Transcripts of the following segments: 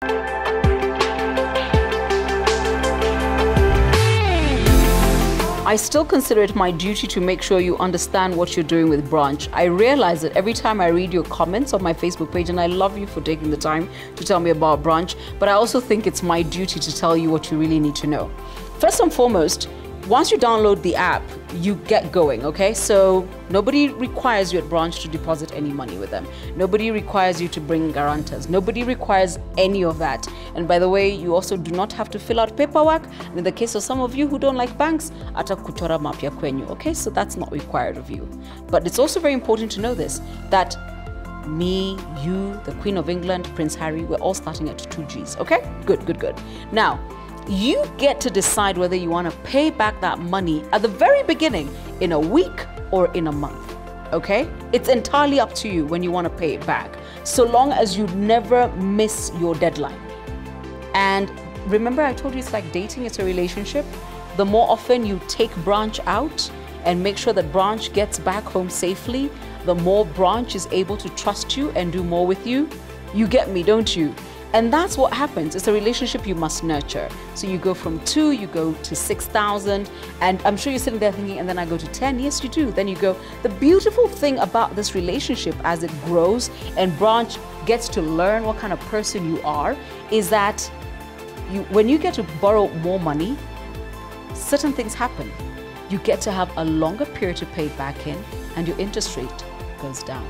I still consider it my duty to make sure you understand what you're doing with branch. I realize that every time I read your comments on my Facebook page, and I love you for taking the time to tell me about branch, but I also think it's my duty to tell you what you really need to know. First and foremost, once you download the app, you get going, okay? So nobody requires you at branch to deposit any money with them. Nobody requires you to bring guarantors. Nobody requires any of that. And by the way, you also do not have to fill out paperwork. And in the case of some of you who don't like banks, ata kuchora mapya kwenyu, okay? So that's not required of you. But it's also very important to know this, that me, you, the Queen of England, Prince Harry, we're all starting at 2Gs, okay? Good, good, good. Now, you get to decide whether you want to pay back that money at the very beginning, in a week or in a month, okay? It's entirely up to you when you want to pay it back, so long as you never miss your deadline. And remember, I told you it's like dating, it's a relationship. The more often you take branch out and make sure that branch gets back home safely, the more branch is able to trust you and do more with you. You get me, don't you? And that's what happens. It's a relationship you must nurture. So you go from 2, you go to 6,000, and I'm sure you're sitting there thinking, and then I go to 10. Yes, you do. Then you go. The beautiful thing about this relationship as it grows and branch gets to learn what kind of person you are is that when you get to borrow more money, certain things happen. You get to have a longer period to pay it back in, and your interest rate goes down.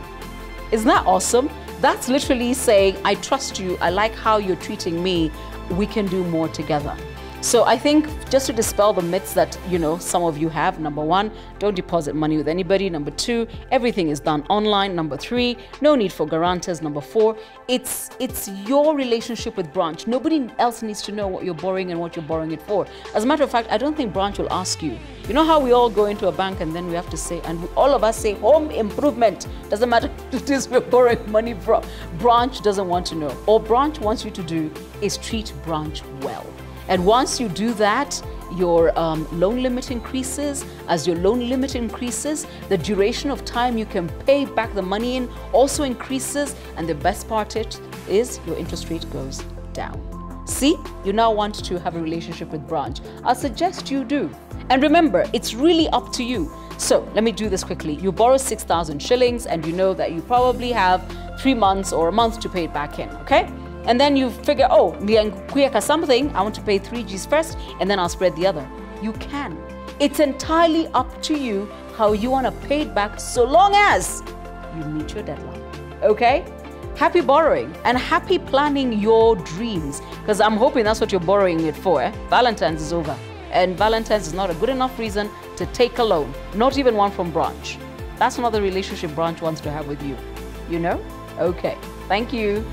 Isn't that awesome? That's literally saying, I trust you, I like how you're treating me, we can do more together. So I think just to dispel the myths that, you know, some of you have, number 1, don't deposit money with anybody. Number 2, everything is done online. Number 3, no need for guarantors. Number 4, it's your relationship with branch. Nobody else needs to know what you're borrowing and what you're borrowing it for. As a matter of fact, I don't think branch will ask you. You know how we all go into a bank and then we have to say, and all of us say home improvement. Doesn't matter if it is we're borrowing money from. Branch doesn't want to know. All branch wants you to do is treat branch well. And once you do that, your loan limit increases. As your loan limit increases, the duration of time you can pay back the money in also increases. And the best part is your interest rate goes down. See, you now want to have a relationship with branch. I suggest you do. And remember, it's really up to you. So let me do this quickly. You borrow 6,000 shillings and you know that you probably have 3 months or a month to pay it back in, okay? And then you figure, oh, something, I want to pay 3Gs first and then I'll spread the other. You can. It's entirely up to you how you want to pay it back so long as you meet your deadline, okay? Happy borrowing and happy planning your dreams, because I'm hoping that's what you're borrowing it for. Valentine's is over, and Valentine's is not a good enough reason to take a loan, not even one from branch. That's not the relationship branch wants to have with you, you know? Okay, thank you.